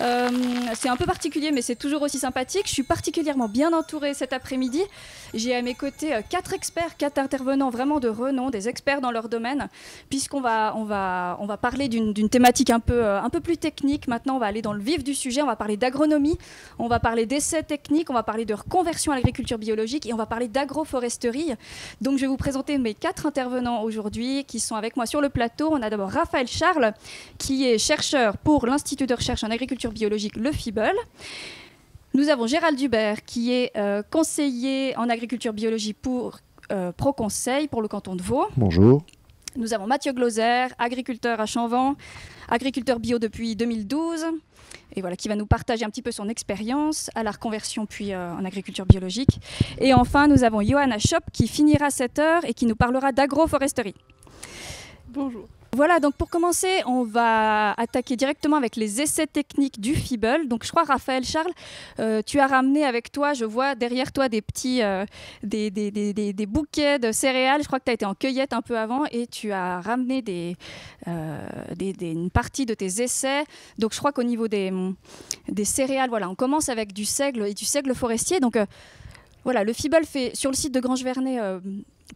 C'est un peu particulier, mais c'est toujours aussi sympathique. Je suis particulièrement bien entourée cet après-midi. J'ai à mes côtés 4 experts, 4 intervenants vraiment de renom, des experts dans leur domaine, puisqu'on va parler d'une thématique un peu plus technique. Maintenant, on va aller dans le vif du sujet. On va parler d'agronomie, on va parler d'essais techniques, on va parler de reconversion à l'agriculture biologique et on va parler d'agroforesterie. Donc, je vais vous présenter mes 4 intervenants aujourd'hui qui sont avec moi sur le plateau. On a d'abord Raphaël Charles, qui est chercheur pour l'Institut de recherche en agriculture biologique, le FIBEL. Nous avons Gérald Hubert, qui est conseiller en agriculture biologique pour ProConseil pour le canton de Vaud. Bonjour. Nous avons Mathieu Glauser, agriculteur à Chanvent, agriculteur bio depuis 2012, et voilà, qui va nous partager un petit peu son expérience à la reconversion puis en agriculture biologique. Et enfin, nous avons Johanna Schopp, qui finira à 7 heures et qui nous parlera d'agroforesterie. Bonjour. Voilà, donc pour commencer, on va attaquer directement avec les essais techniques du FIBEL. Donc je crois, Raphaël Charles, tu as ramené avec toi, je vois derrière toi des petits des bouquets de céréales. Je crois que tu as été en cueillette un peu avant et tu as ramené une partie de tes essais. Donc je crois qu'au niveau des céréales, voilà, on commence avec du seigle et du seigle forestier. Donc voilà, le FIBEL fait sur le site de Grange-Vernet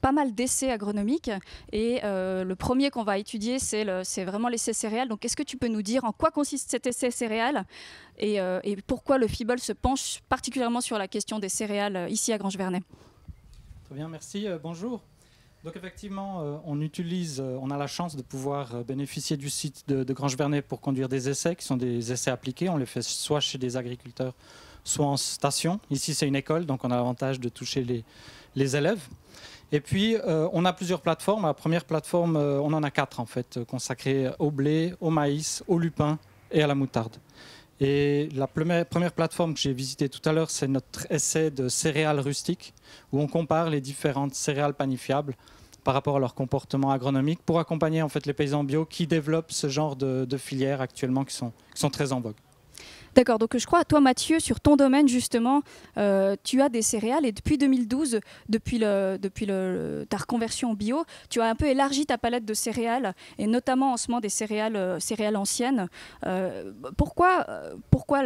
pas mal d'essais agronomiques et le premier qu'on va étudier, c'est vraiment l'essai céréales. Donc, est-ce que tu peux nous dire en quoi consiste cet essai céréales et pourquoi le FIBEL se penche particulièrement sur la question des céréales ici à Grange-Vernet? Très bien, merci. Bonjour. Donc effectivement, on a la chance de pouvoir bénéficier du site de Grange-Vernet pour conduire des essais qui sont des essais appliqués. On les fait soit chez des agriculteurs, soit en station. Ici, c'est une école, donc on a l'avantage de toucher les élèves. Et puis, on a plusieurs plateformes. La première plateforme, on en a 4 en fait, consacrées au blé, au maïs, au lupin et à la moutarde. Et la première plateforme que j'ai visitée tout à l'heure, c'est notre essai de céréales rustiques, où on compare les différentes céréales panifiables par rapport à leur comportement agronomique pour accompagner en fait les paysans bio qui développent ce genre de filières actuellement qui sont très en vogue. D'accord, donc je crois, toi Mathieu, sur ton domaine justement, tu as des céréales et depuis 2012, depuis ta reconversion au bio, tu as un peu élargi ta palette de céréales et notamment en semant des céréales anciennes. Pourquoi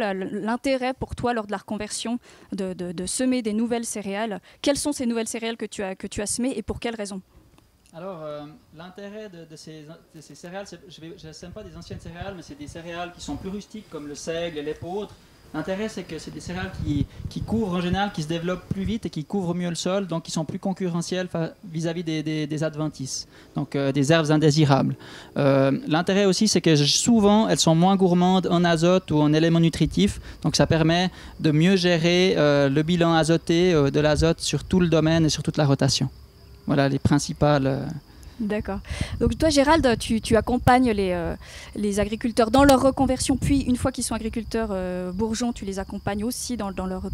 l'intérêt pour toi lors de la reconversion de semer des nouvelles céréales? Quelles sont ces nouvelles céréales que tu as semées et pour quelles raisons? Alors, l'intérêt de ces céréales, je ne sème pas des anciennes céréales, mais c'est des céréales qui sont plus rustiques, comme le seigle et l'épeautre. L'intérêt, c'est que c'est des céréales qui couvrent en général, qui se développent plus vite et qui couvrent mieux le sol, donc qui sont plus concurrentielles vis-à-vis des adventices, donc des herbes indésirables. L'intérêt aussi, c'est que souvent, elles sont moins gourmandes en azote ou en éléments nutritifs, donc ça permet de mieux gérer le bilan azoté de l'azote sur tout le domaine et sur toute la rotation. Voilà les principales. D'accord. Donc toi, Gérald, tu accompagnes les agriculteurs dans leur reconversion, puis une fois qu'ils sont agriculteurs bourgeons, tu les accompagnes aussi dans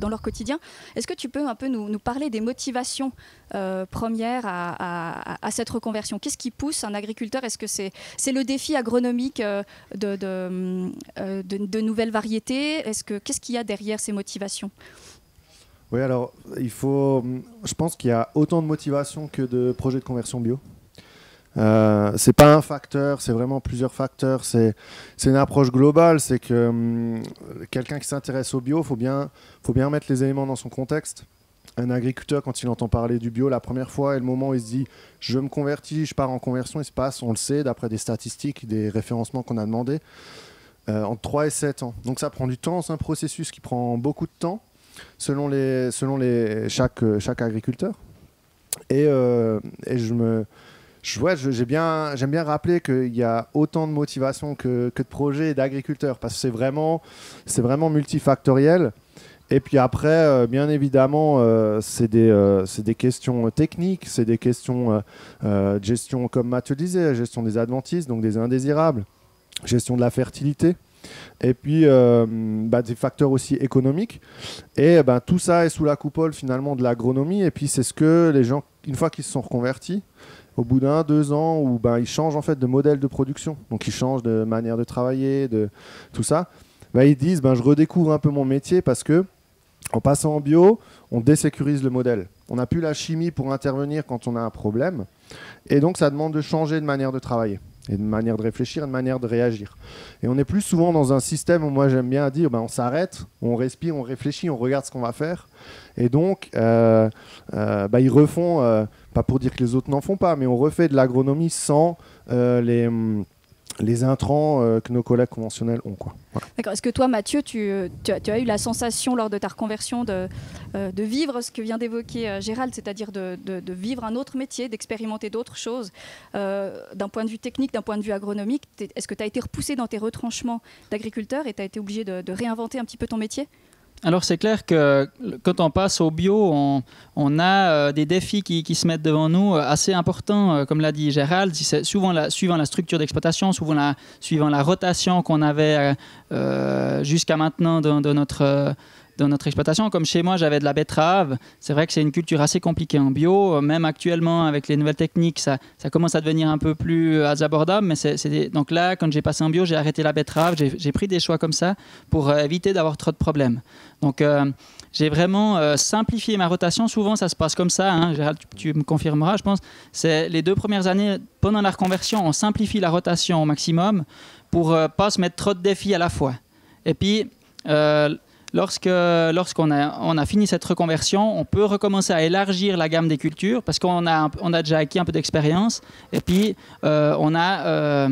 leur quotidien. Est-ce que tu peux un peu nous parler des motivations premières à cette reconversion? Qu'est-ce qui pousse un agriculteur? Est-ce que c'est le défi agronomique de nouvelles variétés? Qu'est-ce qu'il y a derrière ces motivations? Oui, alors, je pense qu'il y a autant de motivation que de projets de conversion bio. C'est pas un facteur, c'est vraiment plusieurs facteurs. C'est une approche globale. C'est que quelqu'un qui s'intéresse au bio, faut bien mettre les éléments dans son contexte. Un agriculteur, quand il entend parler du bio la première fois et le moment où il se dit « je me convertis, je pars en conversion », il se passe, on le sait, d'après des statistiques, des référencements qu'on a demandé, entre 3 et 7 ans. Donc ça prend du temps, c'est un processus qui prend beaucoup de temps, selon chaque agriculteur. Et j'aime bien rappeler qu'il y a autant de motivation que de projets et d'agriculteurs, parce que c'est vraiment multifactoriel. Et puis après, bien évidemment, c'est des questions techniques, c'est des questions de gestion, comme Mathieu disait, gestion des adventices, donc des indésirables, gestion de la fertilité. Et puis des facteurs aussi économiques, et tout ça est sous la coupole finalement de l'agronomie. Et puis c'est ce que les gens, une fois qu'ils se sont reconvertis, au bout d'1, 2 ans, où ils changent en fait de modèle de production, donc ils changent de manière de travailler, de tout ça, ils disent je redécouvre un peu mon métier, parce que en passant en bio, on désécurise le modèle. On n'a plus la chimie pour intervenir quand on a un problème, et donc ça demande de changer de manière de travailler. et une manière de réfléchir, une manière de réagir. Et on est plus souvent dans un système où moi j'aime bien dire on s'arrête, on respire, on réfléchit, on regarde ce qu'on va faire. Et donc ils refont, pas pour dire que les autres n'en font pas, mais on refait de l'agronomie sans les intrants que nos collègues conventionnels ont, quoi. Voilà. D'accord. Est-ce que toi, Mathieu, tu as eu la sensation lors de ta reconversion de vivre ce que vient d'évoquer Gérald, c'est-à-dire de vivre un autre métier, d'expérimenter d'autres choses d'un point de vue technique, d'un point de vue agronomique? Est-ce que tu as été repoussé dans tes retranchements d'agriculteur et tu as été obligé de réinventer un petit peu ton métier? Alors c'est clair que quand on passe au bio, on a des défis qui se mettent devant nous assez importants, comme l'a dit Gérald, suivant la structure d'exploitation, suivant la rotation qu'on avait jusqu'à maintenant dans notre exploitation. Comme chez moi, j'avais de la betterave. C'est vrai que c'est une culture assez compliquée en bio. Même actuellement, avec les nouvelles techniques, ça commence à devenir un peu plus abordable. Mais donc là, quand j'ai passé en bio, j'ai arrêté la betterave. J'ai pris des choix comme ça pour éviter d'avoir trop de problèmes. Donc, j'ai vraiment simplifié ma rotation. Souvent, ça se passe comme ça. Hein. Gérald, tu me confirmeras, je pense. C'est les 2 premières années, pendant la reconversion, on simplifie la rotation au maximum pour pas se mettre trop de défis à la fois. Et puis, lorsqu'on a fini cette reconversion, on peut recommencer à élargir la gamme des cultures parce qu'on a déjà acquis un peu d'expérience. Et puis, on a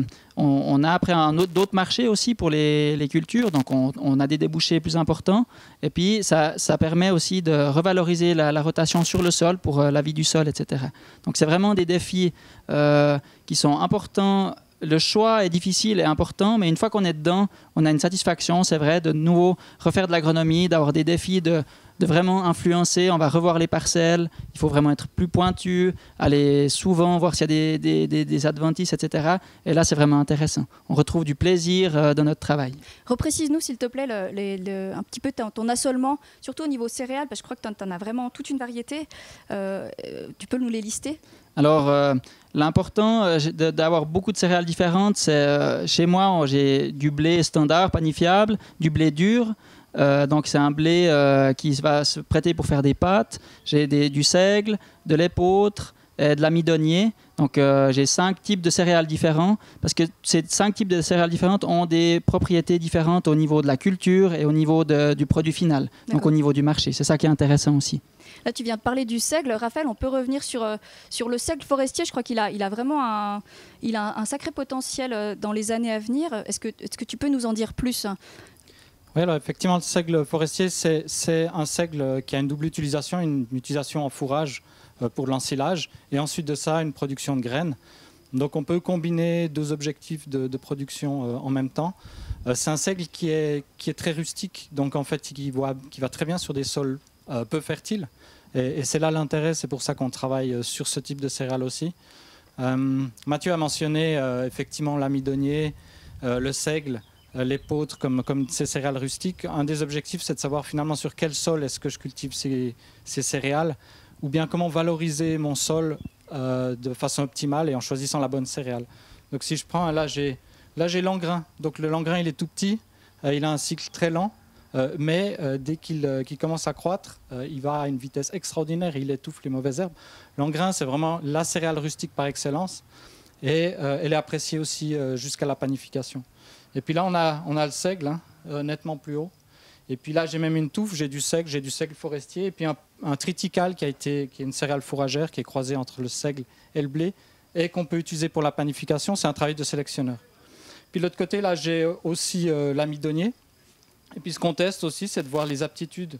après d'autres marchés aussi pour les cultures. Donc, on a des débouchés plus importants. Et puis, ça permet aussi de revaloriser la rotation sur le sol pour la vie du sol, etc. Donc, c'est vraiment des défis qui sont importants. Le choix est difficile et important, mais une fois qu'on est dedans, on a une satisfaction, c'est vrai, de nouveau refaire de l'agronomie, d'avoir des défis, de vraiment influencer. On va revoir les parcelles, il faut vraiment être plus pointu, aller souvent voir s'il y a des adventices, etc. Et là, c'est vraiment intéressant. On retrouve du plaisir dans notre travail. Reprécise-nous, s'il te plaît, un petit peu ton assolement, surtout au niveau céréales, parce que je crois que tu en as vraiment toute une variété. Tu peux nous les lister ? Alors, l'important d'avoir beaucoup de céréales différentes, c'est chez moi, j'ai du blé standard, panifiable, du blé dur. Donc, c'est un blé qui va se prêter pour faire des pâtes. J'ai du seigle, de l'épeautre, de l'amidonnier. Donc, j'ai 5 types de céréales différents parce que ces 5 types de céréales différentes ont des propriétés différentes au niveau de la culture et au niveau du produit final, donc au niveau du marché. C'est ça qui est intéressant aussi. Là, tu viens de parler du seigle. Raphaël, on peut revenir sur le seigle forestier. Je crois qu'il a vraiment un sacré potentiel dans les années à venir. Est-ce que tu peux nous en dire plus ? Oui, alors effectivement, le seigle forestier, c'est un seigle qui a une double utilisation, une utilisation en fourrage pour l'ensilage, et ensuite de ça, une production de graines. Donc on peut combiner 2 objectifs de production en même temps. C'est un seigle qui est très rustique, donc en fait qui va très bien sur des sols peu fertiles. Et c'est là l'intérêt, c'est pour ça qu'on travaille sur ce type de céréales aussi. Mathieu a mentionné effectivement l'amidonnier, le seigle, l'épeautre comme ces céréales rustiques. Un des objectifs, c'est de savoir finalement sur quel sol est-ce que je cultive ces céréales, ou bien comment valoriser mon sol de façon optimale et en choisissant la bonne céréale. Donc si je prends, là j'ai l'engrain. Donc le langrin, il est tout petit, il a un cycle très lent. Mais dès qu'il commence à croître, il va à une vitesse extraordinaire et il étouffe les mauvaises herbes. L'engrain, c'est vraiment la céréale rustique par excellence et elle est appréciée aussi jusqu'à la panification. Et puis là, on a le seigle, nettement plus haut. Et puis là, j'ai même une touffe, j'ai du seigle forestier et puis un triticale qui est une céréale fourragère qui est croisée entre le seigle et le blé et qu'on peut utiliser pour la panification. C'est un travail de sélectionneur. Puis de l'autre côté, là, j'ai aussi l'amidonnier. Et puis ce qu'on teste aussi, c'est de voir les aptitudes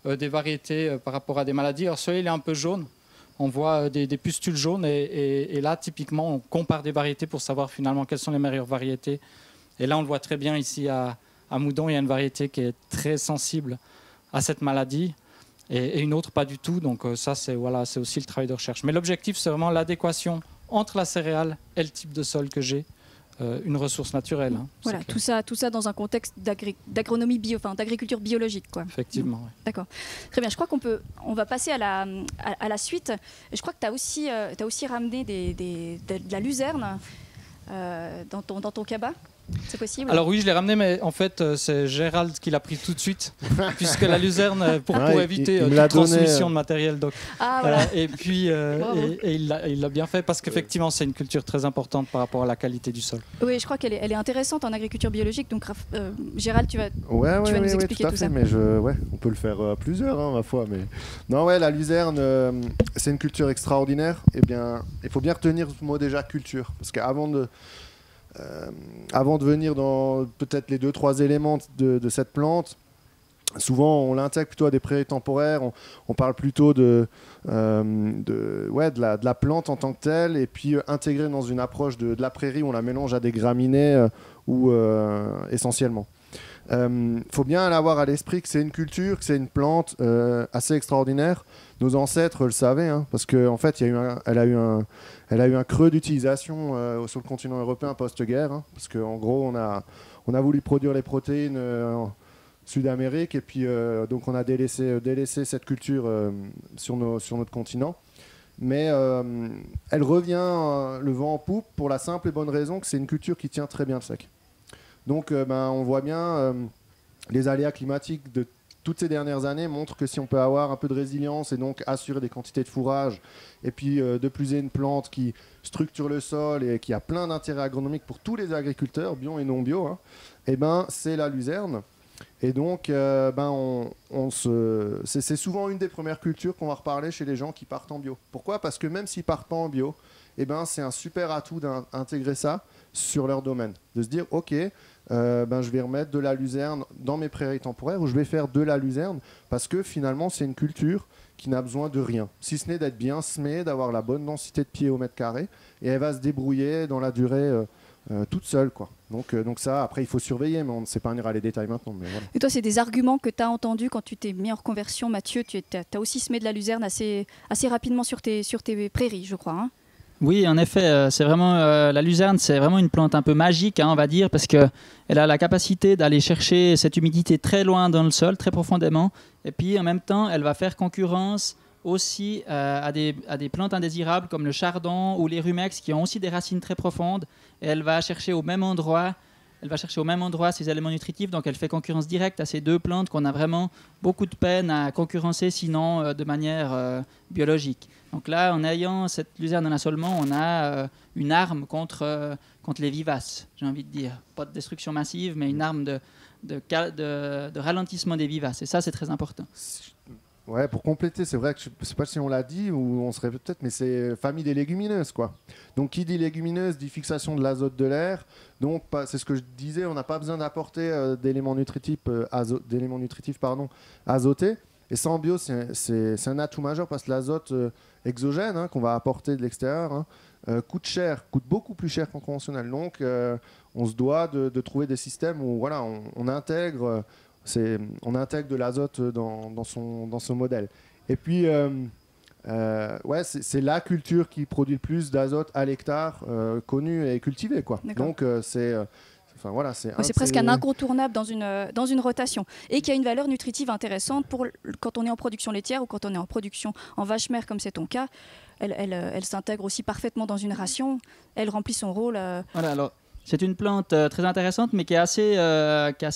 des variétés par rapport à des maladies. Alors celui-là, il est un peu jaune. On voit des pustules jaunes et là, typiquement, on compare des variétés pour savoir finalement quelles sont les meilleures variétés. Et là, on le voit très bien ici à Moudon, il y a une variété qui est très sensible à cette maladie et une autre pas du tout. Donc ça, c'est aussi le travail de recherche. Mais l'objectif, c'est vraiment l'adéquation entre la céréale et le type de sol que j'ai. Une ressource naturelle. Voilà, tout ça dans un contexte d'agronomie d'agriculture biologique, quoi. Effectivement. Oui. D'accord. Très bien. Je crois on va passer à la suite. Je crois que tu as aussi ramené de la luzerne dans ton cabas. C'est possible? Alors oui, je l'ai ramené, mais en fait, c'est Gérald qui l'a pris tout de suite, puisque la luzerne, pour éviter toute transmission de matériel. Donc, voilà. et puis, et il l'a bien fait, parce qu'effectivement, c'est une culture très importante par rapport à la qualité du sol. Oui, je crois qu'elle est intéressante en agriculture biologique. Donc, Gérald, tu vas nous expliquer tout à tout fait, ça. Mais on peut le faire à plusieurs, ma foi. Mais non, la luzerne, c'est une culture extraordinaire. Eh bien, il faut bien retenir ce mot déjà, culture, parce qu'avant de venir dans peut-être les 2-3 éléments de cette plante, souvent on l'intègre plutôt à des prairies temporaires, on parle plutôt de la plante en tant que telle, et puis intégrée dans une approche de la prairie où on la mélange à des graminées essentiellement. Faut bien l'avoir à l'esprit que c'est une culture, que c'est une plante assez extraordinaire. Nos ancêtres le savaient, parce qu'en fait, elle a eu un creux d'utilisation sur le continent européen post-guerre, parce qu'en gros, on a voulu produire les protéines en Sud-Amérique, et puis donc on a délaissé cette culture sur notre continent. Mais elle revient le vent en poupe pour la simple et bonne raison que c'est une culture qui tient très bien le sec. Donc on voit bien les aléas climatiques de toutes ces dernières années montrent que si on peut avoir un peu de résilience et donc assurer des quantités de fourrage, et puis de plus une plante qui structure le sol et qui a plein d'intérêts agronomiques pour tous les agriculteurs, bio et non bio, c'est la luzerne. Et donc c'est souvent une des premières cultures qu'on va reparler chez les gens qui partent en bio. Pourquoi ? Parce que même s'ils partent pas en bio, c'est un super atout d'intégrer ça sur leur domaine. De se dire, ok, je vais remettre de la luzerne dans mes prairies temporaires, ou je vais faire de la luzerne, parce que finalement c'est une culture qui n'a besoin de rien, si ce n'est d'être bien semée, d'avoir la bonne densité de pieds au mètre carré, et elle va se débrouiller dans la durée toute seule, quoi. Donc ça, après il faut surveiller, mais on ne s'épargnera les détails maintenant. Mais voilà. Et toi, c'est des arguments que tu as entendus quand tu t'es mis en reconversion, Mathieu. Tu as aussi semé de la luzerne assez rapidement sur tes prairies, je crois. Oui, en effet, c'est vraiment la luzerne, c'est vraiment une plante un peu magique, on va dire, parce qu'elle a la capacité d'aller chercher cette humidité très loin dans le sol, très profondément, et puis en même temps, elle va faire concurrence aussi à des plantes indésirables comme le chardon ou les rumex qui ont aussi des racines très profondes, et elle va chercher au même endroit ces éléments nutritifs, donc elle fait concurrence directe à ces deux plantes qu'on a vraiment beaucoup de peine à concurrencer, sinon de manière biologique. Donc là, en ayant cette luzerne dans l'assolement, on a une arme contre les vivaces, j'ai envie de dire. Pas de destruction massive, mais une arme de ralentissement des vivaces. Et ça, c'est très important. Ouais, pour compléter, c'est vrai que je ne sais pas si on l'a dit ou on serait peut-être, mais c'est famille des légumineuses, quoi. Donc qui dit légumineuse dit fixation de l'azote de l'air. Donc c'est ce que je disais, on n'a pas besoin d'apporter d'éléments nutritifs, azotés. Et ça en bio, c'est un atout majeur parce que l'azote exogène qu'on va apporter de l'extérieur coûte beaucoup plus cher qu'en conventionnel. Donc on se doit de trouver des systèmes où on intègre de l'azote dans son modèle. Et puis, c'est la culture qui produit le plus d'azote à l'hectare connue et cultivée, quoi. Donc, c'est presque un incontournable dans une rotation et qui a une valeur nutritive intéressante quand on est en production laitière ou quand on est en production en vache mère, comme c'est ton cas. Elle s'intègre aussi parfaitement dans une ration. Elle remplit son rôle. Voilà, alors... C'est une plante très intéressante, mais qui a ses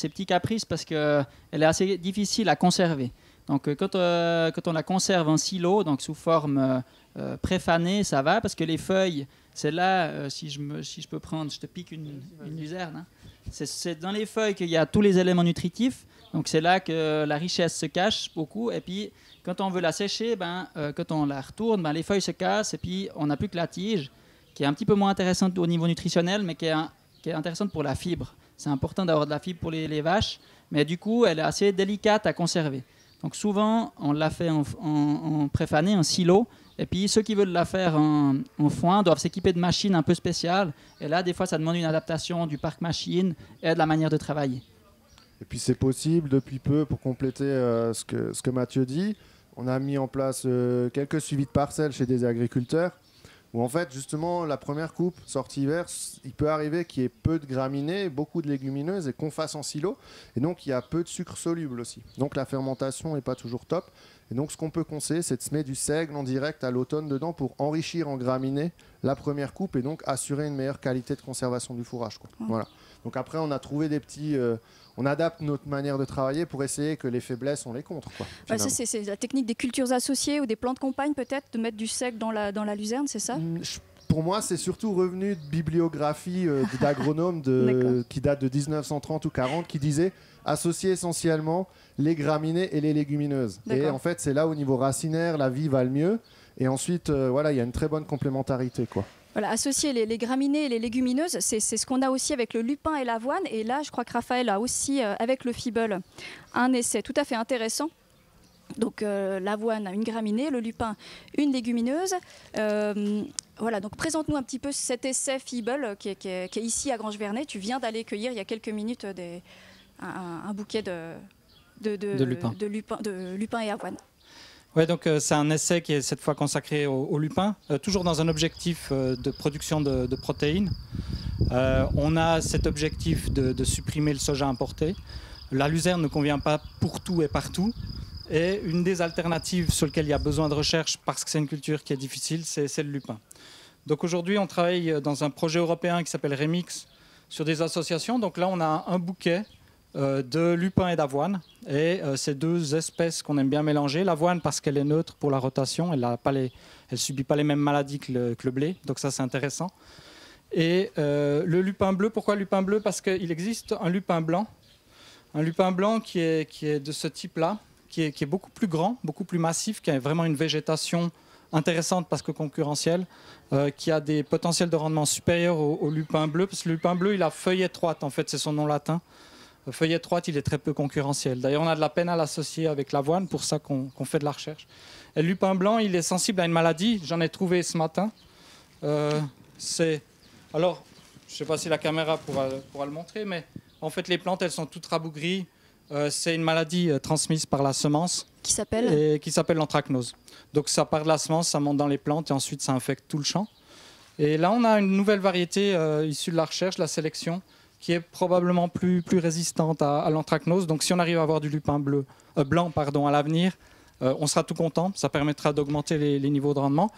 petits caprices parce qu'elle est assez difficile à conserver. Donc, quand on la conserve en silo, donc sous forme préfanée, ça va, parce que les feuilles, c'est là, si je peux prendre, je te pique une luzerne. C'est dans les feuilles qu'il y a tous les éléments nutritifs. Donc, c'est là que la richesse se cache beaucoup. Et puis, quand on veut la sécher, quand on la retourne, les feuilles se cassent et puis on n'a plus que la tige, qui est un petit peu moins intéressante au niveau nutritionnel, mais qui est intéressante pour la fibre. C'est important d'avoir de la fibre pour les vaches, mais du coup, elle est assez délicate à conserver. Donc souvent, on l'a fait en préfané, en silo, et puis ceux qui veulent la faire en foin doivent s'équiper de machines un peu spéciales, et là, des fois, ça demande une adaptation du parc machine et de la manière de travailler. Et puis c'est possible, depuis peu, pour compléter ce que Mathieu dit, on a mis en place quelques suivis de parcelles chez des agriculteurs, où en fait, justement, la première coupe, sortie hiver, il peut arriver qu'il y ait peu de graminées, beaucoup de légumineuses et qu'on fasse en silo. Et donc, il y a peu de sucre soluble aussi. Donc, la fermentation n'est pas toujours top. Et donc ce qu'on peut conseiller, c'est de semer du seigle en direct à l'automne dedans pour enrichir en graminées la première coupe et donc assurer une meilleure qualité de conservation du fourrage, quoi. Voilà. Donc après, on a trouvé des petits... on adapte notre manière de travailler pour essayer que les faiblesses, on les contre, quoi. Ça, c'est la technique des cultures associées ou des plantes compagnes peut-être, de mettre du seigle dans la luzerne, c'est ça? Pour moi, c'est surtout revenu de bibliographie d'agronomes qui date de 1930 ou 40, qui disait associer essentiellement les graminées et les légumineuses. Et en fait, c'est là au niveau racinaire, la vie va le mieux. Et ensuite, voilà, il y a une très bonne complémentarité, quoi. Voilà, associer les graminées et les légumineuses, c'est ce qu'on a aussi avec le lupin et l'avoine. Et là, je crois que Raphaël a aussi, avec le Fibble, un essai tout à fait intéressant. Donc l'avoine a une graminée, le lupin une légumineuse. Voilà, donc présente-nous un petit peu cet essai Fibble qui est ici à Grange-Vernay. Tu viens d'aller cueillir il y a quelques minutes un bouquet de lupin et avoine. Oui, donc c'est un essai qui est cette fois consacré au lupin, toujours dans un objectif de production de protéines. On a cet objectif de supprimer le soja importé. La luzerne ne convient pas pour tout et partout. Et une des alternatives sur lesquelles il y a besoin de recherche, parce que c'est une culture qui est difficile, c'est le lupin. Donc aujourd'hui, on travaille dans un projet européen qui s'appelle Remix sur des associations. Donc là, on a un bouquet de lupin et d'avoine. Et ces deux espèces qu'on aime bien mélanger. L'avoine parce qu'elle est neutre pour la rotation. Elle ne subit pas les mêmes maladies que le blé. Donc ça, c'est intéressant. Et le lupin bleu, pourquoi le lupin bleu? Parce qu'il existe un lupin blanc. Un lupin blanc qui est de ce type-là. Qui est beaucoup plus grand, beaucoup plus massif, qui a vraiment une végétation intéressante parce que concurrentielle, qui a des potentiels de rendement supérieurs au lupin bleu, parce que le lupin bleu, il a feuille étroite, en fait, c'est son nom latin. Feuille étroite, il est très peu concurrentiel. D'ailleurs, on a de la peine à l'associer avec l'avoine, pour ça qu'on fait de la recherche. Et le lupin blanc, il est sensible à une maladie, j'en ai trouvé ce matin. Alors, je ne sais pas si la caméra pourra le montrer, mais en fait, les plantes, elles sont toutes rabougries. C'est une maladie transmise par la semence qui s'appelle l'anthracnose. Donc ça part de la semence, ça monte dans les plantes et ensuite ça infecte tout le champ. Et là on a une nouvelle variété issue de la recherche, la sélection, qui est probablement plus résistante à l'anthracnose. Donc si on arrive à avoir du lupin blanc à l'avenir, on sera tout content. Ça permettra d'augmenter les niveaux de rendement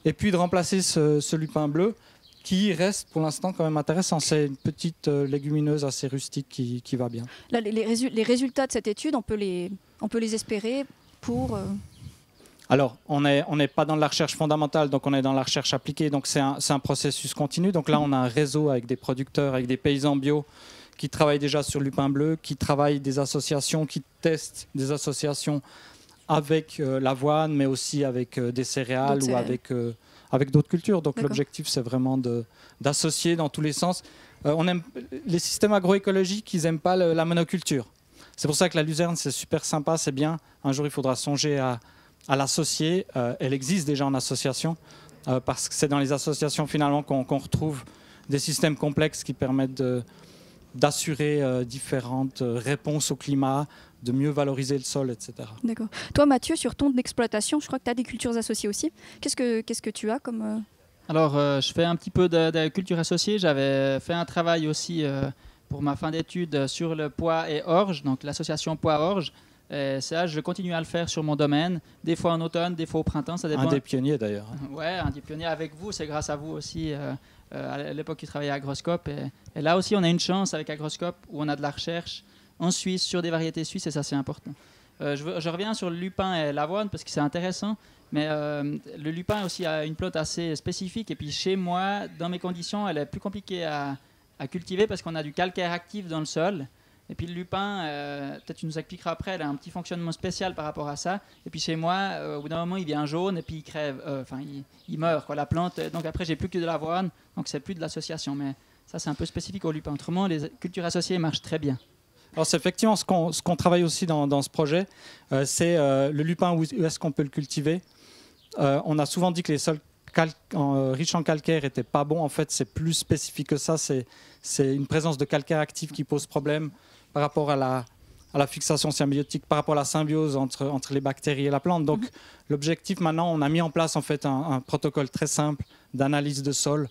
et puis de remplacer ce lupin bleu qui reste pour l'instant quand même intéressant. C'est une petite légumineuse assez rustique qui va bien. Là, les résultats de cette étude, on peut les espérer pour... Alors, on n'est pas dans la recherche fondamentale, donc on est dans la recherche appliquée, donc c'est un processus continu. Donc là, on a un réseau avec des producteurs, avec des paysans bio qui travaillent déjà sur le lupin bleu, qui travaillent des associations, qui testent des associations avec l'avoine, mais aussi avec des céréales ou avec d'autres cultures. Donc l'objectif, c'est vraiment d'associer dans tous les sens. On aime les systèmes agroécologiques, ils n'aiment pas la monoculture. C'est pour ça que la luzerne, c'est super sympa, c'est bien. Un jour, il faudra songer à l'associer. Elle existe déjà en association, parce que c'est dans les associations finalement qu'on retrouve des systèmes complexes qui permettent d'assurer différentes réponses au climat, de mieux valoriser le sol, etc. D'accord. Toi, Mathieu, sur ton exploitation, je crois que tu as des cultures associées aussi. Qu'est-ce que tu as comme... Alors, je fais un petit peu de culture associée. J'avais fait un travail aussi pour ma fin d'études sur le pois et orge, donc l'association pois-orge. Ça, je continue à le faire sur mon domaine, des fois en automne, des fois au printemps. Ça dépend. Un des pionniers d'ailleurs. Ouais, un des pionniers avec vous. C'est grâce à vous aussi. À l'époque, qui travaillait à Agroscope. Et là aussi, on a une chance avec Agroscope où on a de la recherche en Suisse sur des variétés suisses et ça, c'est important. Je reviens sur le lupin et l'avoine parce que c'est intéressant. Mais le lupin aussi a une plante assez spécifique. Et puis chez moi, dans mes conditions, elle est plus compliquée à cultiver parce qu'on a du calcaire actif dans le sol. Et puis le lupin, peut-être tu nous expliqueras après, elle a un petit fonctionnement spécial par rapport à ça. Et puis chez moi, au bout d'un moment, il devient jaune et puis il crève, il meurt, quoi, la plante. Donc après, j'ai plus que de l'avoine, donc c'est plus de l'association. Mais ça, c'est un peu spécifique au lupin. Autrement, les cultures associées marchent très bien. Alors c'est effectivement ce qu'on travaille aussi dans ce projet, c'est le lupin, où est-ce qu'on peut le cultiver. On a souvent dit que les sols riches en calcaire n'étaient pas bons. En fait, c'est plus spécifique que ça. C'est une présence de calcaire actif qui pose problème par rapport à la fixation symbiotique, par rapport à la symbiose entre les bactéries et la plante. Donc l'objectif maintenant, on a mis en place en fait un protocole très simple d'analyse de sol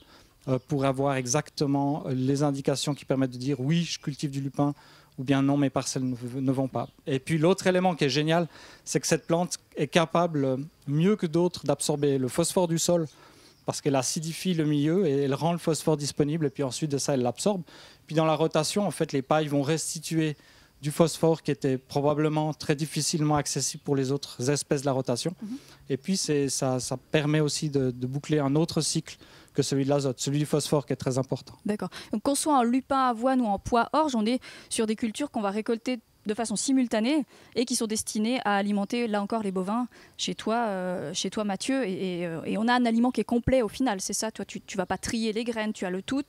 pour avoir exactement les indications qui permettent de dire oui, je cultive du lupin, ou bien non, mes parcelles ne vont pas. Et puis l'autre élément qui est génial, c'est que cette plante est capable, mieux que d'autres, d'absorber le phosphore du sol, parce qu'elle acidifie le milieu et elle rend le phosphore disponible, et puis ensuite de ça, elle l'absorbe. Puis dans la rotation, en fait, les pailles vont restituer du phosphore qui était probablement très difficilement accessible pour les autres espèces de la rotation. Et puis ça permet aussi de boucler un autre cycle que celui de l'azote, celui du phosphore qui est très important. D'accord. Donc qu'on soit en lupin, avoine ou en pois orge, on est sur des cultures qu'on va récolter de façon simultanée et qui sont destinées à alimenter, là encore, les bovins chez toi Mathieu. Et on a un aliment qui est complet au final, c'est ça. Toi, tu ne vas pas trier les graines, tu as le tout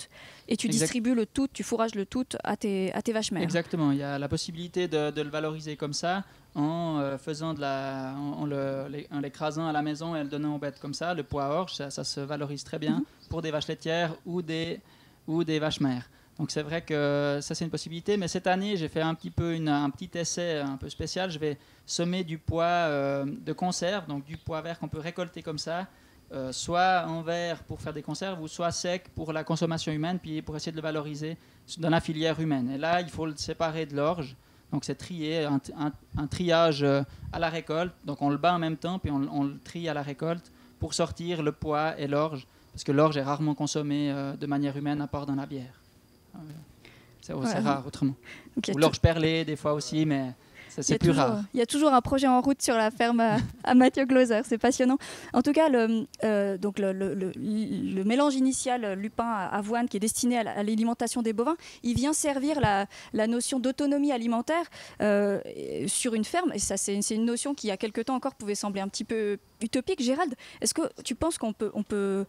et tu distribues le tout, tu fourrages le tout à tes vaches mères. Exactement. Il y a la possibilité de le valoriser comme ça en faisant en l'écrasant à la maison et le donnant aux bêtes comme ça. Le pois orge, ça se valorise très bien pour des vaches laitières ou des vaches mères. Donc c'est vrai que ça c'est une possibilité, mais cette année j'ai fait un petit essai un peu spécial. Je vais semer du pois de conserve, donc du pois vert qu'on peut récolter comme ça, soit en verre pour faire des conserves ou soit sec pour la consommation humaine, puis pour essayer de le valoriser dans la filière humaine. Et là il faut le séparer de l'orge, donc c'est trier, un triage à la récolte, donc on le bat en même temps, puis on le trie à la récolte pour sortir le pois et l'orge, parce que l'orge est rarement consommée de manière humaine à part dans la bière. C'est rare autrement. Okay, ou l'orge perlée des fois aussi, mais c'est plus rare. Il y a toujours un projet en route sur la ferme à Mathieu Gloser, c'est passionnant. En tout cas, le mélange initial lupin-avoine qui est destiné à l'alimentation des bovins, il vient servir la notion d'autonomie alimentaire sur une ferme. Et ça, c'est une notion qui, il y a quelque temps encore, pouvait sembler un petit peu utopique. Gérald, est-ce que tu penses qu'on peut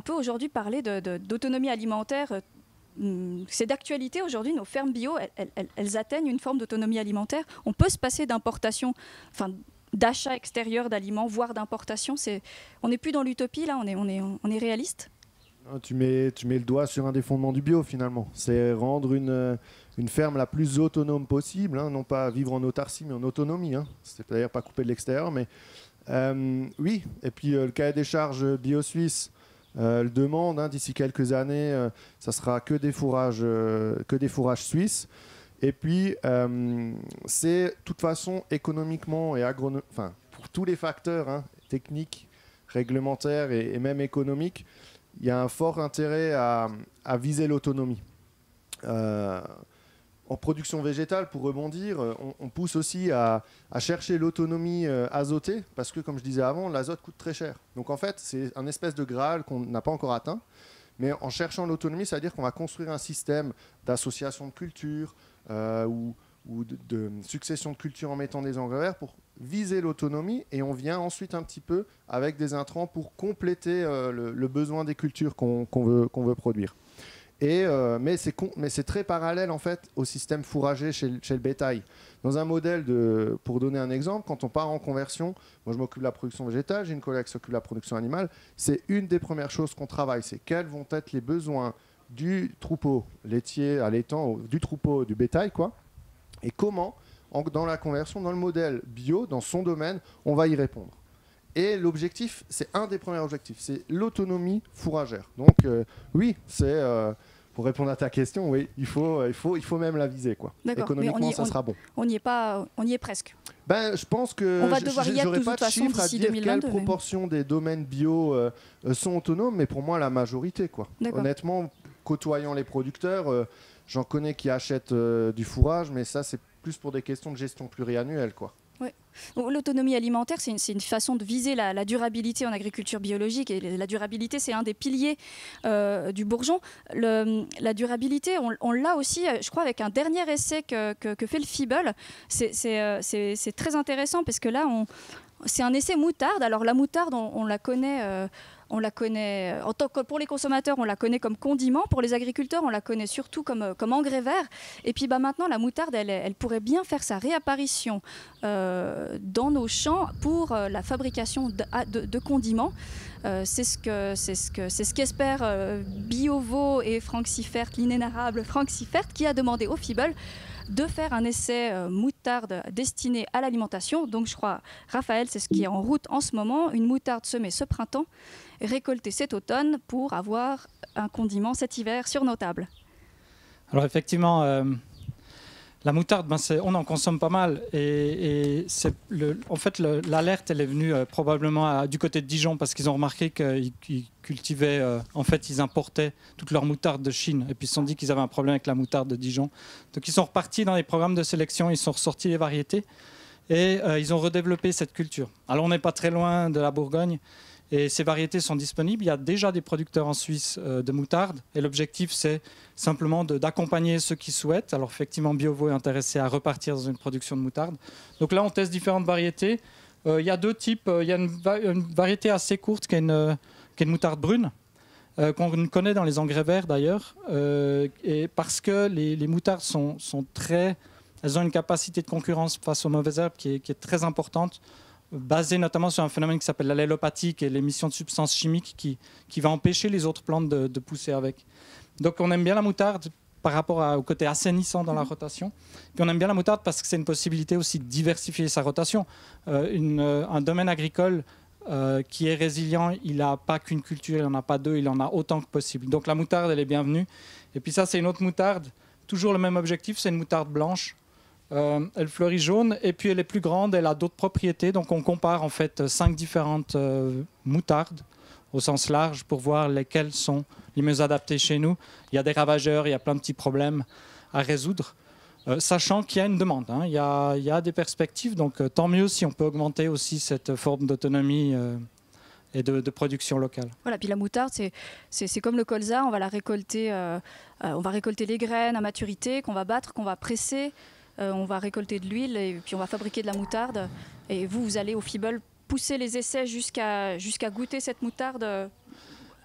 aujourd'hui parler d'autonomie alimentaire? C'est d'actualité aujourd'hui, nos fermes bio, elles atteignent une forme d'autonomie alimentaire. On peut se passer d'importation, d'achat extérieur d'aliments, voire d'importation. On n'est plus dans l'utopie, là, on est réaliste. Tu mets le doigt sur un des fondements du bio, finalement. C'est rendre une ferme la plus autonome possible, hein, non pas vivre en autarcie, mais en autonomie. Hein. C'est d'ailleurs pas couper de l'extérieur, mais oui. Et puis le cahier des charges bio suisse le demande, hein, d'ici quelques années, ça sera que des fourrages suisses. Et puis, c'est de toute façon économiquement et pour tous les facteurs, hein, techniques, réglementaires et même économiques, il y a un fort intérêt à viser l'autonomie. En production végétale, pour rebondir, on pousse aussi à chercher l'autonomie azotée, parce que, comme je disais avant, l'azote coûte très cher. Donc en fait, c'est un espèce de Graal qu'on n'a pas encore atteint. Mais en cherchant l'autonomie, ça veut dire qu'on va construire un système d'association de cultures ou de succession de cultures en mettant des engrais verts pour viser l'autonomie. Et on vient ensuite un petit peu avec des intrants pour compléter le besoin des cultures qu'on veut produire. Mais c'est très parallèle en fait au système fourragé chez le bétail. Dans un modèle pour donner un exemple, quand on part en conversion, moi je m'occupe de la production végétale, j'ai une collègue qui s'occupe de la production animale, c'est une des premières choses qu'on travaille, c'est quels vont être les besoins du troupeau laitier allaitant, du troupeau du bétail, quoi, et comment, dans la conversion, dans le modèle bio, dans son domaine, on va y répondre. Et l'objectif, c'est un des premiers objectifs, c'est l'autonomie fourragère. Donc oui, c'est pour répondre à ta question, oui, il faut même la viser, quoi. Économiquement, ça sera bon. On y est presque. Ben, je pense que j'aurais pas de chiffre à dire quelle proportion des domaines bio sont autonomes, mais pour moi la majorité, quoi. Honnêtement, côtoyant les producteurs, j'en connais qui achètent du fourrage, mais ça c'est plus pour des questions de gestion pluriannuelle, quoi. Ouais. L'autonomie alimentaire, c'est une façon de viser la durabilité en agriculture biologique. Et la durabilité, c'est un des piliers du bourgeon. La durabilité, on l'a aussi, je crois, avec un dernier essai que fait le FIBEL. C'est très intéressant parce que là, c'est un essai moutarde. Alors la moutarde, on la connaît... en tant que pour les consommateurs, on la connaît comme condiment. Pour les agriculteurs, on la connaît surtout comme engrais vert. Et puis maintenant, la moutarde, elle pourrait bien faire sa réapparition dans nos champs pour la fabrication de condiments. C'est ce qu'espèrent Biovo et Franck Siffert, l'inénarrable Franck Siffert, qui a demandé au FIBEL de faire un essai moutarde destiné à l'alimentation. Donc je crois, Raphaël, c'est ce qui est en route en ce moment, une moutarde semée ce printemps, récoltée cet automne pour avoir un condiment cet hiver sur nos tables. Alors effectivement, la moutarde, on en consomme pas mal. En fait, l'alerte, elle est venue probablement du côté de Dijon parce qu'ils ont remarqué qu'ils cultivaient, en fait, ils importaient toute leur moutarde de Chine. Et puis ils se sont dit qu'ils avaient un problème avec la moutarde de Dijon. Donc ils sont repartis dans les programmes de sélection, ils sont ressortis les variétés et ils ont redéveloppé cette culture. Alors on n'est pas très loin de la Bourgogne. Et ces variétés sont disponibles. Il y a déjà des producteurs en Suisse de moutarde. Et l'objectif, c'est simplement d'accompagner ceux qui souhaitent. Alors effectivement, Biovo est intéressé à repartir dans une production de moutarde. Donc là, on teste différentes variétés. Il y a deux types. Il y a une variété assez courte qui est une moutarde brune, qu'on connaît dans les engrais verts d'ailleurs. Et parce que les moutardes sont très... Elles ont une capacité de concurrence face aux mauvaises herbes qui est très importante, basé notamment sur un phénomène qui s'appelle l'allélopathie, qui est l'émission de substances chimiques qui va empêcher les autres plantes de pousser avec. Donc on aime bien la moutarde par rapport au côté assainissant dans la rotation. Puis on aime bien la moutarde parce que c'est une possibilité aussi de diversifier sa rotation. Un domaine agricole qui est résilient, il n'a pas qu'une culture, il n'en a pas deux, il en a autant que possible. Donc la moutarde, elle est bienvenue. Et puis ça, c'est une autre moutarde, toujours le même objectif, c'est une moutarde blanche. Elle fleurit jaune et puis elle est plus grande, elle a d'autres propriétés. Donc on compare en fait 5 différentes moutardes au sens large pour voir lesquelles sont les mieux adaptées chez nous. Il y a des ravageurs, il y a plein de petits problèmes à résoudre, sachant qu'il y a une demande, hein. Il y a des perspectives, donc tant mieux si on peut augmenter aussi cette forme d'autonomie et de production locale. Voilà, puis la moutarde, c'est comme le colza, on va la récolter, on va récolter les graines à maturité, qu'on va battre, qu'on va presser. On va récolter de l'huile et puis on va fabriquer de la moutarde. Et vous allez au FIBEL pousser les essais jusqu'à goûter cette moutarde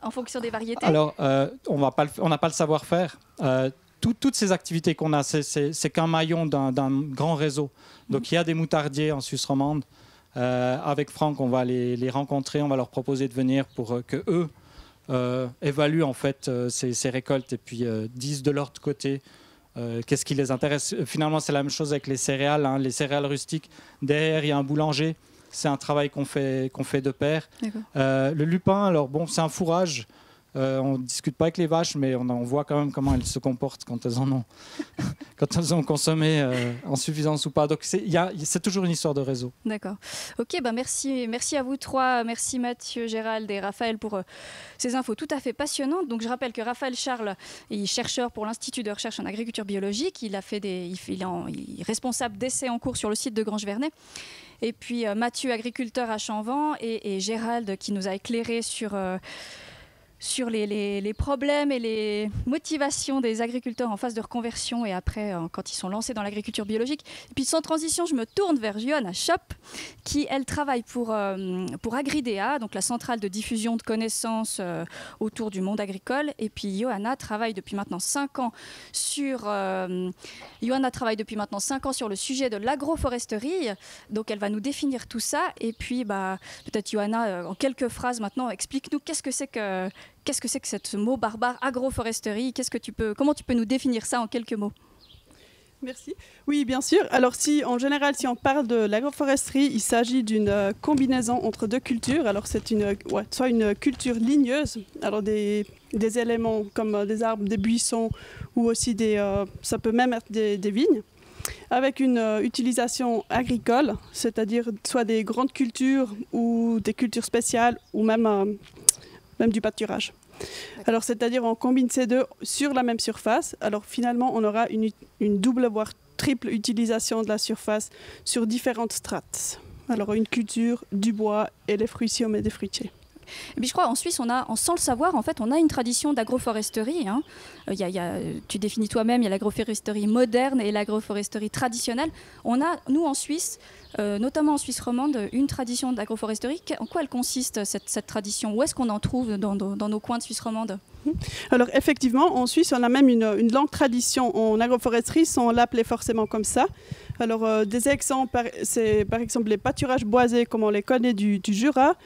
en fonction des variétés. Alors, on n'a pas le savoir-faire. Toutes ces activités qu'on a, c'est qu'un maillon d'un grand réseau. Donc il y a des moutardiers en Suisse romande. Avec Franck, on va les rencontrer, on va leur proposer de venir pour qu'eux évaluent en fait ces récoltes et puis disent de leur côté qu'est-ce qui les intéresse. Finalement, c'est la même chose avec les céréales, hein, les céréales rustiques. Derrière, il y a un boulanger. C'est un travail qu'on fait de pair. Le lupin, alors bon, c'est un fourrage. On ne discute pas avec les vaches, mais on voit quand même comment elles se comportent quand elles ont consommé en suffisance ou pas. Donc c'est toujours une histoire de réseau. D'accord. Ok, merci à vous trois. Merci Mathieu, Gérald et Raphaël pour ces infos tout à fait passionnantes. Donc je rappelle que Raphaël Charles est chercheur pour l'Institut de recherche en agriculture biologique. Il est responsable d'essais en cours sur le site de Grange-Vernay. Et puis Mathieu, agriculteur à Champvent, et Gérald qui nous a éclairé sur les problèmes et les motivations des agriculteurs en phase de reconversion et après quand ils sont lancés dans l'agriculture biologique. Et puis sans transition, je me tourne vers Johanna Schopp qui, elle, travaille pour Agridea, donc la centrale de diffusion de connaissances autour du monde agricole. Et puis Johanna travaille depuis maintenant 5 ans sur le sujet de l'agroforesterie. Donc elle va nous définir tout ça. Et puis peut-être Johanna, en quelques phrases maintenant, explique-nous qu'est-ce que c'est que ce mot barbare agroforesterie. Comment tu peux nous définir ça en quelques mots? Merci. Oui, bien sûr. Alors, en général, si on parle de l'agroforesterie, il s'agit d'une combinaison entre deux cultures. Alors, c'est soit une culture ligneuse, alors des éléments comme des arbres, des buissons, ou aussi ça peut même être des vignes, avec une utilisation agricole, c'est-à-dire soit des grandes cultures ou des cultures spéciales, ou même du pâturage. Alors, c'est-à-dire on combine ces deux sur la même surface. Alors, finalement, on aura une double, voire triple utilisation de la surface sur différentes strates. Alors, une culture, du bois et les fruitiers et des fruitiers. Et puis je crois en Suisse, sans le savoir, en fait, on a une tradition d'agroforesterie. Hein. Tu définis toi-même, il y a l'agroforesterie moderne et l'agroforesterie traditionnelle. On a, nous en Suisse, notamment en Suisse romande, une tradition d'agroforesterie. En quoi elle consiste, cette tradition? Où est-ce qu'on en trouve dans nos coins de Suisse romande? Alors effectivement, en Suisse, on a même une longue tradition en agroforesterie, sans l'appeler forcément comme ça. Alors des exemples, c'est par exemple les pâturages boisés comme on les connaît du Jura,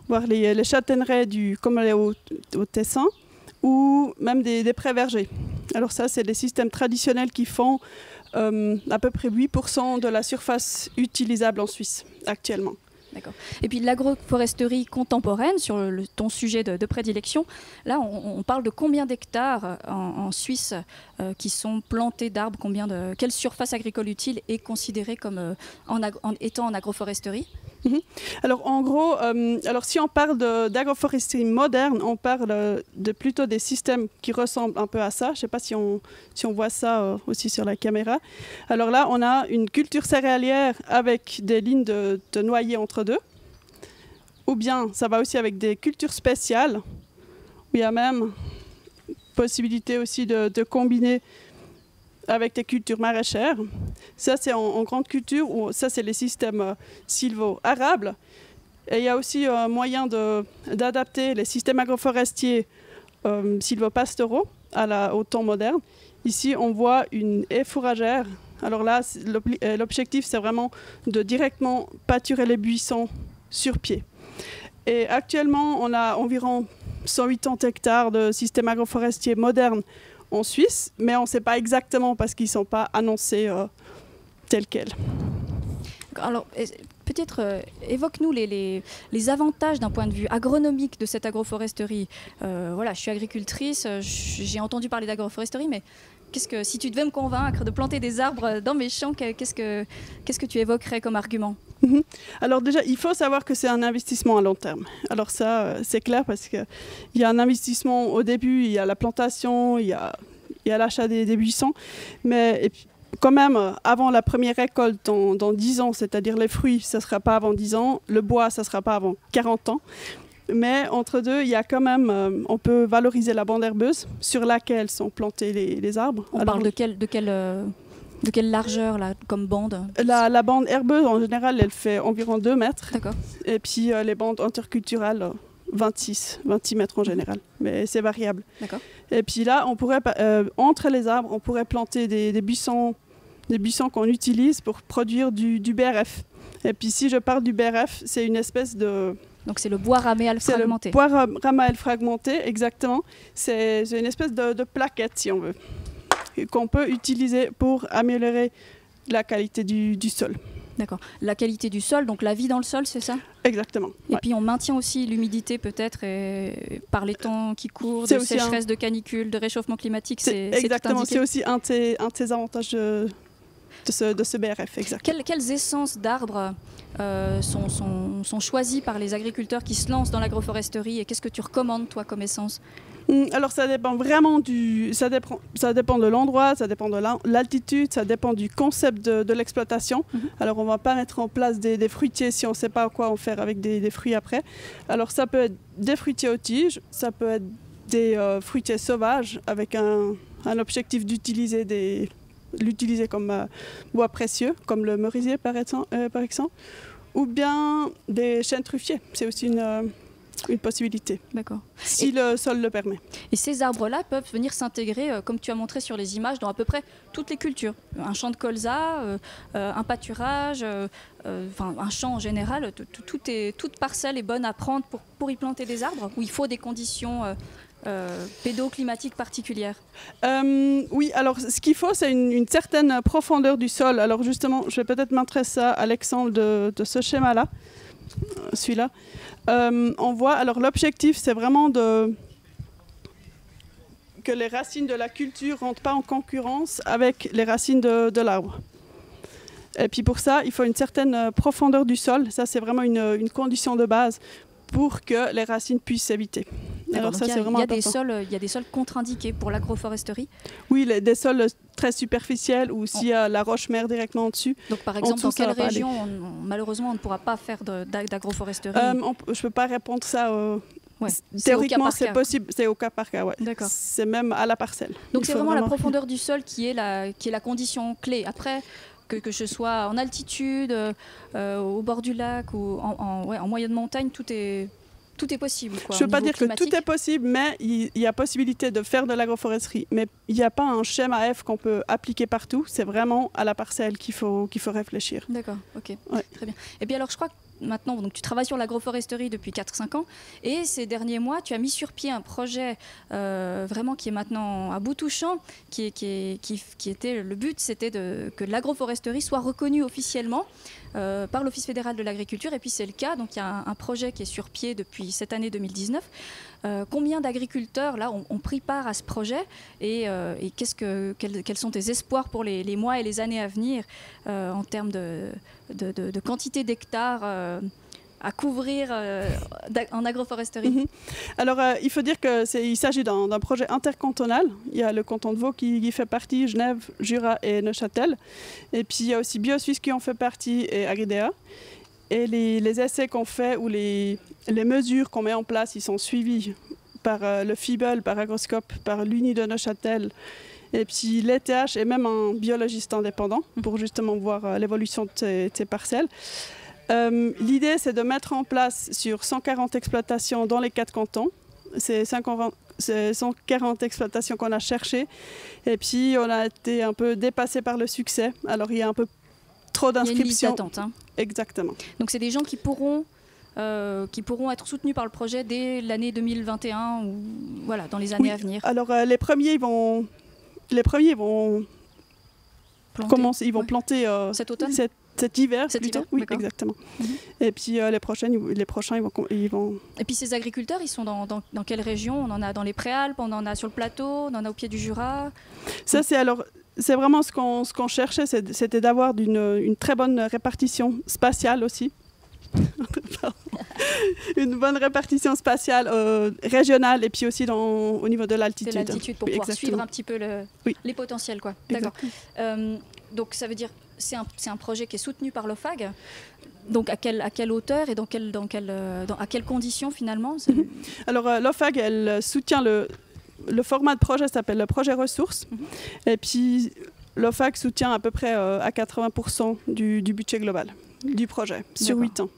voire les châtaigneraies comme les au Tessin, ou même des prés vergers. Alors ça, c'est des systèmes traditionnels qui font à peu près 8% de la surface utilisable en Suisse actuellement. D'accord. Et puis l'agroforesterie contemporaine, sur ton sujet de prédilection, là on parle de combien d'hectares en Suisse qui sont plantés d'arbres, quelle surface agricole utile est considérée comme étant en agroforesterie? Alors en gros, si on parle d'agroforesterie moderne, on parle plutôt des systèmes qui ressemblent un peu à ça. Je ne sais pas si on voit ça aussi sur la caméra. Alors là, on a une culture céréalière avec des lignes de noyer entre deux. Ou bien, ça va aussi avec des cultures spéciales, où il y a même possibilité aussi de combiner avec des cultures maraîchères. Ça, c'est en grande culture, ça, c'est les systèmes sylvo-arables. Et il y a aussi moyen d'adapter les systèmes agroforestiers sylvopastoraux au temps moderne. Ici, on voit une haie fourragère. Alors là, l'objectif, c'est vraiment de directement pâturer les buissons sur pied. Et actuellement, on a environ 180 hectares de systèmes agroforestiers modernes en Suisse, mais on ne sait pas exactement parce qu'ils ne sont pas annoncés tels quels. Alors, peut-être évoque-nous les avantages d'un point de vue agronomique de cette agroforesterie. Voilà, je suis agricultrice, j'ai entendu parler d'agroforesterie, mais si tu devais me convaincre de planter des arbres dans mes champs, qu'est-ce que tu évoquerais comme argument? Alors déjà, il faut savoir que c'est un investissement à long terme. Alors ça, c'est clair parce qu'il y a un investissement au début, il y a la plantation, il y a l'achat des buissons, mais quand même, avant la première récolte, dans 10 ans, c'est-à-dire les fruits, ça ne sera pas avant 10 ans, le bois, ça ne sera pas avant 40 ans. Mais entre deux, il y a quand même, on peut valoriser la bande herbeuse sur laquelle sont plantés les arbres. On parle de quelle largeur là, comme bande? La bande herbeuse, en général, elle fait environ 2 mètres. D'accord. Et puis les bandes interculturales, 26 mètres en général. Mais c'est variable. D'accord. Et puis là, on pourrait, entre les arbres, on pourrait planter des buissons qu'on utilise pour produire du BRF. Et puis si je parle du BRF, c'est une espèce de... Donc c'est le bois raméal fragmenté. C'est le bois raméal fragmenté, exactement. C'est une espèce de plaquette, si on veut, qu'on peut utiliser pour améliorer la qualité du sol. D'accord. La qualité du sol, donc la vie dans le sol, c'est ça? Exactement. Et puis on maintient aussi l'humidité peut-être par les temps qui courent, de sécheresse, de canicule, de réchauffement climatique. Exactement, c'est aussi un de ces avantages de ce BRF. Exact. Quelles essences d'arbres sont choisies par les agriculteurs qui se lancent dans l'agroforesterie et qu'est-ce que tu recommandes toi comme essence? Alors ça dépend vraiment ça dépend de l'endroit, ça dépend de l'altitude, ça dépend du concept de l'exploitation. Alors on ne va pas mettre en place des fruitiers si on ne sait pas quoi en faire avec des fruits après. Alors ça peut être des fruitiers aux tiges, ça peut être des fruitiers sauvages avec un objectif d'utiliser comme bois précieux, comme le merisier par exemple, ou bien des chênes truffiers. C'est aussi une possibilité. D'accord. Si le sol le permet. Et ces arbres-là peuvent venir s'intégrer, comme tu as montré sur les images, dans à peu près toutes les cultures. Un champ de colza, un pâturage, un champ en général. Toute parcelle est bonne à prendre pour y planter des arbres, où il faut des conditions pédoclimatiques particulières. Oui, alors ce qu'il faut, c'est une certaine profondeur du sol. Alors justement, je vais peut-être montrer ça à l'exemple de ce schéma-là, celui-là. On voit, alors l'objectif, c'est vraiment que les racines de la culture ne rentrent pas en concurrence avec les racines de l'arbre. Et puis pour ça, il faut une certaine profondeur du sol. Ça, c'est vraiment une condition de base pour que les racines puissent s'éviter. Alors ça, c'est vraiment important. Il y a des sols contre-indiqués pour l'agroforesterie? Oui, des sols très superficiels ou s'il y a la roche-mère directement en dessus. Donc par exemple, dans quelle région, malheureusement, on ne pourra pas faire d'agroforesterie? Je ne peux pas répondre ça. Théoriquement, c'est possible, c'est au cas par cas. Ouais. D'accord. C'est même à la parcelle. Donc c'est vraiment la profondeur du sol qui est la condition clé. Après, que je sois en altitude, au bord du lac ou en moyenne montagne, tout est possible. Quoi, je ne veux pas dire que tout est possible, mais il y a possibilité de faire de l'agroforesterie. Mais il n'y a pas un schéma F qu'on peut appliquer partout. C'est vraiment à la parcelle qu'il faut réfléchir. D'accord, ok, ouais. Très bien. Et puis alors, je crois que maintenant, donc tu travailles sur l'agroforesterie depuis 4-5 ans, et ces derniers mois, tu as mis sur pied un projet vraiment qui est maintenant à bout touchant, qui était, le but, c'était que l'agroforesterie soit reconnue officiellement par l'Office fédéral de l'agriculture, et puis c'est le cas. Donc il y a un projet qui est sur pied depuis cette année 2019. Combien d'agriculteurs là ont pris part à ce projet, et quels sont tes espoirs pour les mois et les années à venir en termes de quantité d'hectares à couvrir en agroforesterie? Alors, il faut dire qu'il s'agit d'un projet intercantonal. Il y a le canton de Vaud qui fait partie, Genève, Jura et Neuchâtel. Et puis, il y a aussi BioSuisse qui en fait partie et Agridea. Et les essais qu'on fait ou les mesures qu'on met en place, ils sont suivis par le FIBEL, par Agroscope, par l'Uni de Neuchâtel, et puis l'ETH et même un biologiste indépendant pour justement voir l'évolution de ces parcelles. L'idée, c'est de mettre en place sur 140 exploitations dans les 4 cantons. C'est 140 exploitations qu'on a cherchées. Et puis, on a été un peu dépassé par le succès. Alors, il y a un peu trop d'inscriptions. Il y a une liste d'attente, hein. Exactement. Donc, c'est des gens qui pourront être soutenus par le projet dès l'année 2021 ou voilà, dans les années à venir. Alors, les premiers, ils vont planter, commencer, ils vont planter cet automne. Cet hiver, plutôt. Oui, d'accord. exactement. Et puis les prochains, ils vont... Et puis ces agriculteurs, ils sont dans quelle région? On en a dans les Préalpes, on en a sur le plateau, on en a au pied du Jura. Ça, c'est vraiment ce qu'on cherchait, c'était d'avoir une très bonne répartition spatiale aussi. Une bonne répartition spatiale régionale et puis aussi au niveau de l'altitude. De l'altitude pour pouvoir suivre un petit peu les potentiels, quoi. D'accord. Donc ça veut dire c'est un projet qui est soutenu par l'OFAG. Donc à quelle hauteur et à quelles conditions finalement? Alors l'OFAG, elle soutient le format de projet s'appelle le projet ressources. Et puis l'OFAG soutient à peu près à 80% du budget global du projet sur 8 ans.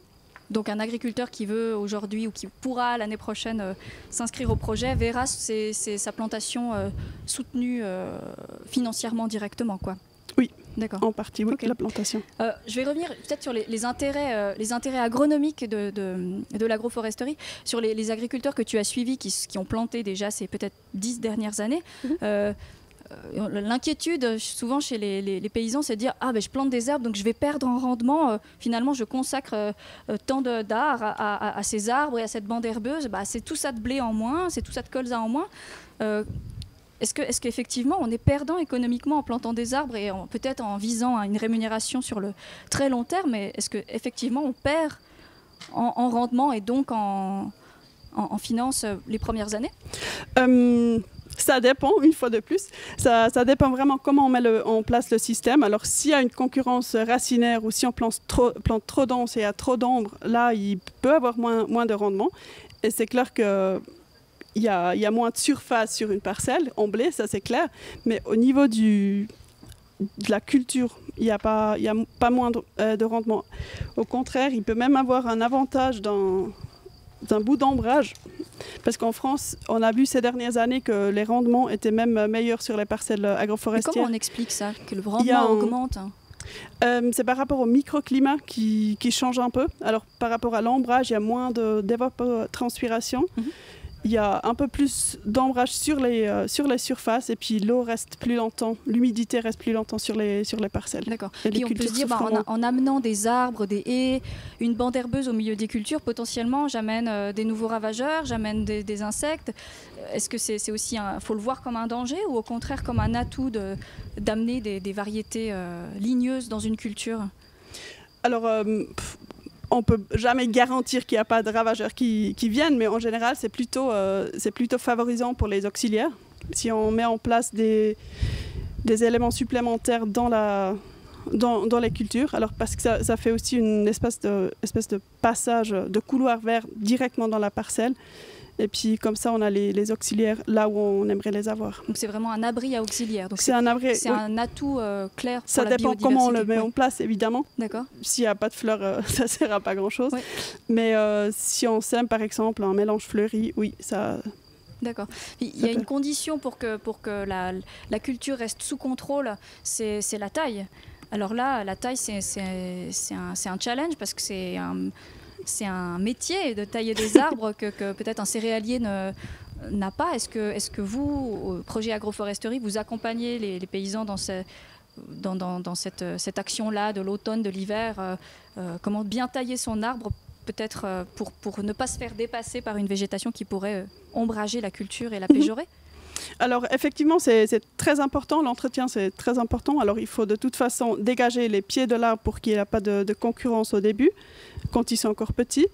Donc un agriculteur qui veut aujourd'hui ou qui pourra l'année prochaine s'inscrire au projet verra sa plantation soutenue financièrement directement, quoi. Oui, d'accord. En partie, oui, okay. La plantation. Je vais revenir peut-être sur les intérêts agronomiques de l'agroforesterie, sur les agriculteurs que tu as suivis qui ont planté déjà ces peut-être 10 dernières années. L'inquiétude souvent chez les paysans, c'est de dire je plante des arbres donc je vais perdre en rendement, finalement je consacre tant d'art à ces arbres et à cette bande herbeuse, c'est tout ça de blé en moins, c'est tout ça de colza en moins. Est-ce qu'effectivement on est perdant économiquement en plantant des arbres et peut-être en visant à une rémunération sur le très long terme, mais est-ce qu'effectivement on perd en rendement et donc en finance les premières années? Ça dépend, une fois de plus. Ça dépend vraiment comment on met en place le système. Alors, s'il y a une concurrence racinaire ou si on plante trop dense et il y a trop d'ombre, là, il peut avoir moins de rendement. Et c'est clair qu'il y a moins de surface sur une parcelle, en blé, ça c'est clair. Mais au niveau de la culture, il n'y a pas moins de rendement. Au contraire, il peut même avoir un avantage d'un bout d'ombrage. Parce qu'en France, on a vu ces dernières années que les rendements étaient même meilleurs sur les parcelles agroforestières. Mais comment on explique ça, que le rendement augmente? C'est par rapport au microclimat qui change un peu. Alors, par rapport à l'ombrage, il y a moins d'évapotranspiration. Il y a un peu plus d'ombrage sur les surfaces et puis l'eau reste plus longtemps, l'humidité reste plus longtemps sur les parcelles. D'accord. Et puis on peut se dire, en amenant des arbres, des haies, une bande herbeuse au milieu des cultures, potentiellement j'amène des nouveaux ravageurs, j'amène des insectes. Est-ce que c'est aussi, faut le voir comme un danger ou au contraire comme un atout d'amener des variétés ligneuses dans une culture? Alors, on ne peut jamais garantir qu'il n'y a pas de ravageurs qui viennent, mais en général, c'est plutôt favorisant pour les auxiliaires. Si on met en place des éléments supplémentaires dans les cultures, alors parce que ça fait aussi une espèce de passage de couloir vert directement dans la parcelle. Et puis comme ça, on a les auxiliaires là où on aimerait les avoir. Donc c'est vraiment un abri à auxiliaires. Donc c'est un abri. C'est un atout clair pour ça la dépend comment on le met en place, évidemment. D'accord. S'il n'y a pas de fleurs, ça ne sert à pas grand-chose. Oui. Mais si on sème, par exemple, un mélange fleuri, oui, ça... D'accord. Il y a une condition pour que la culture reste sous contrôle, c'est la taille. Alors là, la taille, c'est un challenge parce que c'est un métier de tailler des arbres que peut-être un céréalier n'a pas. Est-ce que vous, au projet agroforesterie, vous accompagnez les paysans dans cette action-là de l'automne, de l'hiver, comment bien tailler son arbre, peut-être pour ne pas se faire dépasser par une végétation qui pourrait ombrager la culture et la péjorer? Alors effectivement, c'est très important, l'entretien c'est très important. Alors il faut de toute façon dégager les pieds de l'arbre pour qu'il n'y ait pas de concurrence au début, quand ils sont encore petits.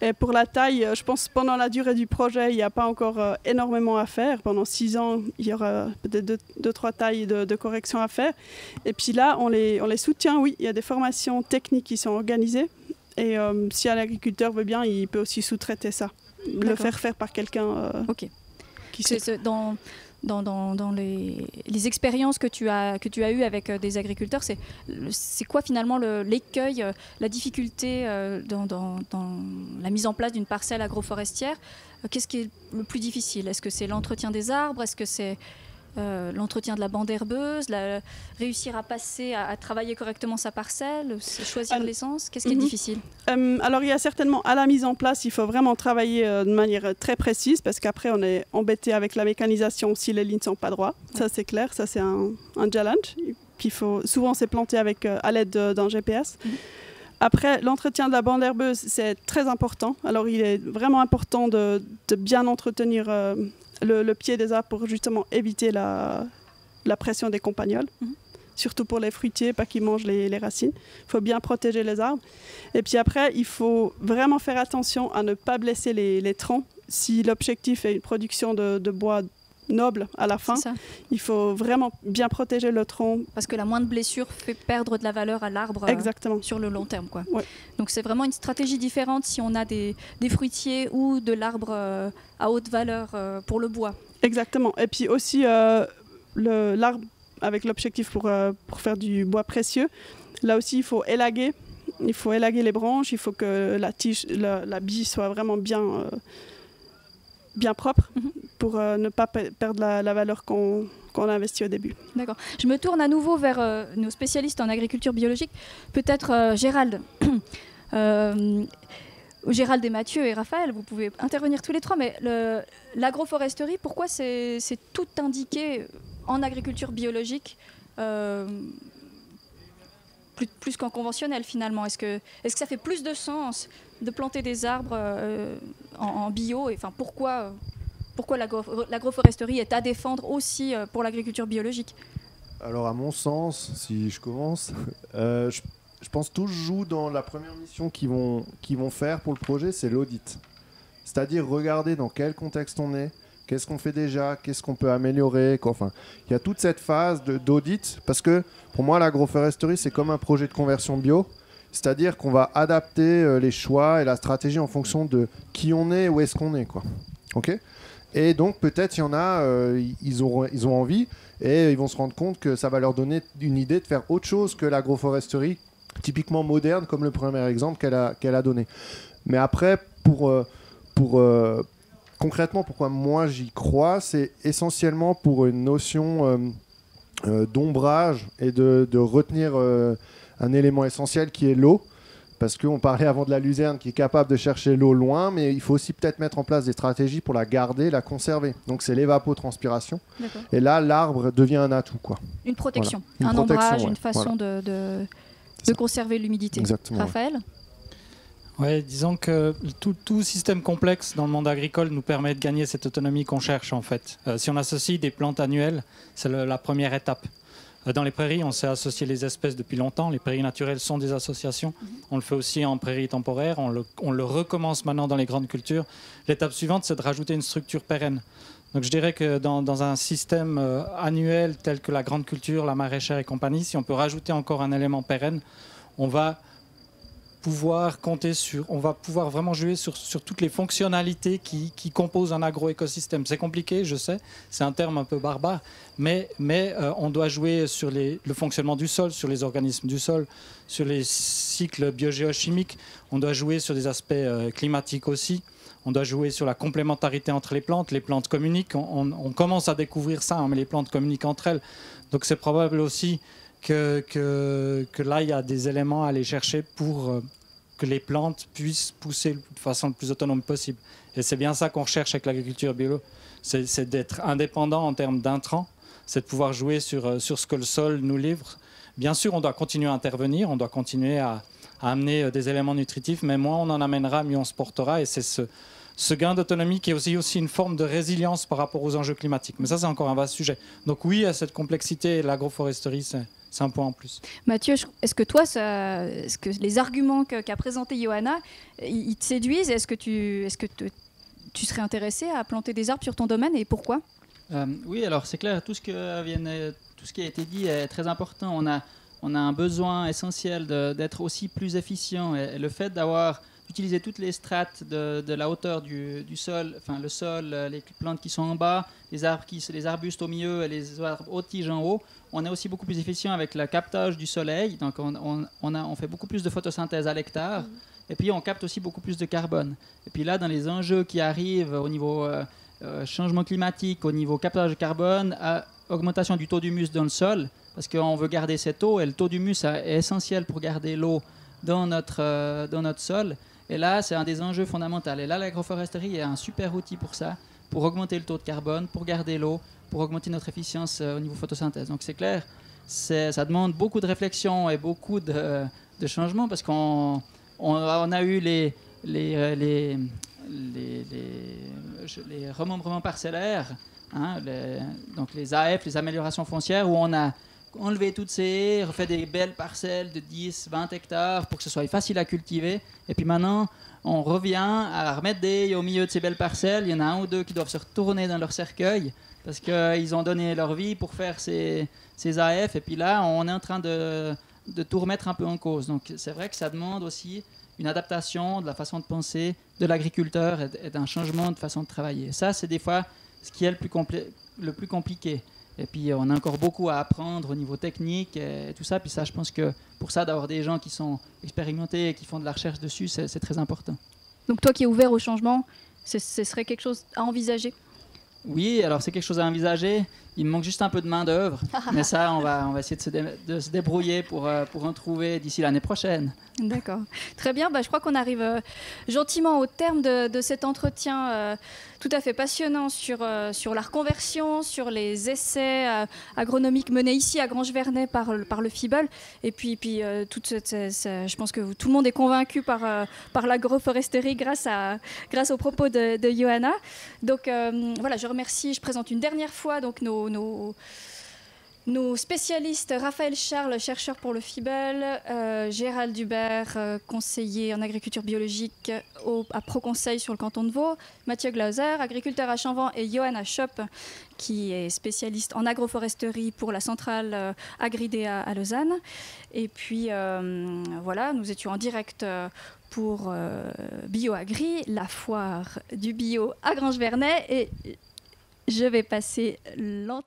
Et pour la taille, je pense que pendant la durée du projet, il n'y a pas encore énormément à faire. Pendant 6 ans, il y aura peut-être 2-3 tailles de correction à faire. Et puis là, on les soutient, oui. Il y a des formations techniques qui sont organisées. Et si un agriculteur veut bien, il peut aussi sous-traiter ça. Le faire faire par quelqu'un qui sait. Dans les expériences que tu as eues avec des agriculteurs, c'est quoi finalement l'écueil, la difficulté dans la mise en place d'une parcelle agroforestière? Qu'est-ce qui est le plus difficile? Est-ce que c'est l'entretien des arbres? Est-ce que c'est l'entretien de la bande herbeuse, réussir à travailler correctement sa parcelle, choisir l'essence? Qu'est-ce qui est difficile? Alors il y a certainement à la mise en place, il faut vraiment travailler de manière très précise parce qu'après on est embêté avec la mécanisation si les lignes ne sont pas droites. Ça c'est clair, ça c'est un challenge. Puis souvent c'est planté à l'aide d'un GPS. Après, l'entretien de la bande herbeuse, c'est très important. Alors il est vraiment important de bien entretenir le pied des arbres pour justement éviter la pression des campagnols, surtout pour les fruitiers, pas qu'ils mangent les racines. Il faut bien protéger les arbres. Et puis après, il faut vraiment faire attention à ne pas blesser les troncs. Si l'objectif est une production de bois noble à la fin, il faut vraiment bien protéger le tronc. Parce que la moindre blessure fait perdre de la valeur à l'arbre sur le long terme, quoi. Ouais. Donc c'est vraiment une stratégie différente si on a des fruitiers ou de l'arbre à haute valeur pour le bois. Exactement. Et puis aussi l'arbre avec l'objectif pour faire du bois précieux. Là aussi, il faut élaguer. Il faut élaguer les branches. Il faut que la tige, la bille soit vraiment bien propre pour ne pas perdre la valeur qu'on a investie au début. D'accord. Je me tourne à nouveau vers nos spécialistes en agriculture biologique. Peut-être Gérald. Gérald et Mathieu et Raphaël, vous pouvez intervenir tous les trois, mais l'agroforesterie, pourquoi c'est tout indiqué en agriculture biologique plus qu'en conventionnel finalement? Est-ce que ça fait plus de sens de planter des arbres en bio? Enfin, pourquoi l'agroforesterie est à défendre aussi pour l'agriculture biologique? Alors à mon sens, si je commence, je pense que tout joue dans la première mission qu'ils vont faire pour le projet, c'est l'audit. C'est-à-dire regarder dans quel contexte on est, qu'est-ce qu'on fait déjà, qu'est-ce qu'on peut améliorer. Enfin, il y a toute cette phase d'audit, parce que pour moi, l'agroforesterie, c'est comme un projet de conversion bio. C'est-à-dire qu'on va adapter les choix et la stratégie en fonction de qui on est et où est-ce qu'on est, quoi. Okay ? Et donc, peut-être, il y en a, ils ont envie et ils vont se rendre compte que ça va leur donner une idée de faire autre chose que l'agroforesterie typiquement moderne, comme le premier exemple qu'elle a donné. Mais après, concrètement, pourquoi moi j'y crois, c'est essentiellement pour une notion d'ombrage et de retenir un élément essentiel qui est l'eau. Parce qu'on parlait avant de la luzerne qui est capable de chercher l'eau loin, mais il faut aussi peut-être mettre en place des stratégies pour la garder, la conserver. Donc c'est l'évapotranspiration. D'accord. Et là, l'arbre devient un atout, quoi. Une protection, voilà. Ombrage, une façon de conserver l'humidité. Exactement. Raphaël ? Oui, disons que tout système complexe dans le monde agricole nous permet de gagner cette autonomie qu'on cherche en fait. Si on associe des plantes annuelles, c'est la première étape. Dans les prairies, on s'est associé les espèces depuis longtemps. Les prairies naturelles sont des associations. On le fait aussi en prairies temporaires. On le recommence maintenant dans les grandes cultures. L'étape suivante, c'est de rajouter une structure pérenne. Donc je dirais que dans un système annuel tel que la grande culture, la maraîchère et compagnie, si on peut rajouter encore un élément pérenne, on va pouvoir vraiment jouer sur toutes les fonctionnalités qui composent un agroécosystème. C'est compliqué, je sais, c'est un terme un peu barbare, mais on doit jouer sur le fonctionnement du sol, sur les organismes du sol, sur les cycles biogéochimiques, on doit jouer sur des aspects climatiques aussi, on doit jouer sur la complémentarité entre les plantes communiquent, on commence à découvrir ça, hein, mais les plantes communiquent entre elles, donc c'est probable aussi que là, il y a des éléments à aller chercher pour que les plantes puissent pousser de façon le plus autonome possible. Et c'est bien ça qu'on recherche avec l'agriculture bio. C'est d'être indépendant en termes d'intrants, c'est de pouvoir jouer sur ce que le sol nous livre. Bien sûr, on doit continuer à intervenir, on doit continuer à amener des éléments nutritifs, mais moins on en amènera, mieux on se portera. Et c'est ce gain d'autonomie qui est aussi une forme de résilience par rapport aux enjeux climatiques. Mais ça, c'est encore un vaste sujet. Donc oui, à cette complexité, l'agroforesterie, c'est un point en plus. Mathieu, est-ce que toi, est-ce que les arguments qu'a présenté Johanna, ils te séduisent? Est-ce que tu serais intéressé à planter des arbres sur ton domaine et pourquoi? Oui, alors c'est clair, tout ce qui a été dit est très important. On a un besoin essentiel d'être aussi plus efficient. Et le fait d'utiliser toutes les strates de la hauteur du sol, enfin le sol, les plantes qui sont en bas, les arbustes au milieu et les arbres aux tiges en haut, on est aussi beaucoup plus efficient avec le captage du soleil. Donc on fait beaucoup plus de photosynthèse à l'hectare. Et puis on capte aussi beaucoup plus de carbone. Et puis là, dans les enjeux qui arrivent au niveau changement climatique, au niveau captage de carbone, augmentation du taux d'humus dans le sol, parce qu'on veut garder cette eau, et le taux d'humus est essentiel pour garder l'eau dans notre sol. Et là, c'est un des enjeux fondamentaux. Et là, l'agroforesterie est un super outil pour ça, pour augmenter le taux de carbone, pour garder l'eau, pour augmenter notre efficience au niveau photosynthèse. Donc c'est clair, ça demande beaucoup de réflexion et beaucoup de changements, parce qu'on a eu les remembrements parcellaires, hein, donc les AF, les améliorations foncières, où on a enlevé toutes ces haies, refait des belles parcelles de 10, 20 hectares pour que ce soit facile à cultiver. Et puis maintenant, on revient à remettre des haies au milieu de ces belles parcelles. Il y en a un ou deux qui doivent se retourner dans leur cercueil parce qu'ils ont donné leur vie pour faire ces AF. Et puis là, on est en train de tout remettre un peu en cause. Donc c'est vrai que ça demande aussi une adaptation de la façon de penser de l'agriculteur et d'un changement de façon de travailler. Ça, c'est des fois ce qui est le plus compliqué. Et puis, on a encore beaucoup à apprendre au niveau technique et tout ça. Puis ça, je pense que pour ça, d'avoir des gens qui sont expérimentés et qui font de la recherche dessus, c'est très important. Donc toi qui es ouvert au changement, ce serait quelque chose à envisager? Oui, alors c'est quelque chose à envisager. Il me manque juste un peu de main-d'œuvre. Mais ça, on va essayer de se débrouiller pour en trouver d'ici l'année prochaine. D'accord. Très bien. Je crois qu'on arrive gentiment au terme de cet entretien tout à fait passionnant sur la reconversion, sur les essais agronomiques menés ici à Grange-Vernay par le FIBEL. Et puis je pense que tout le monde est convaincu par l'agroforesterie grâce aux propos de Johanna. Donc voilà, je présente une dernière fois donc nos spécialistes: Raphaël Charles, chercheur pour le FIBEL, Gérald Hubert, conseiller en agriculture biologique à Proconseil sur le canton de Vaud, Mathieu Glauser, agriculteur à Chanvent, et Johanna Schopp, qui est spécialiste en agroforesterie pour la centrale Agridea à Lausanne. Et puis voilà, nous étions en direct pour BioAgri, la foire du bio à Grange-Vernay, et je vais passer l'antenne.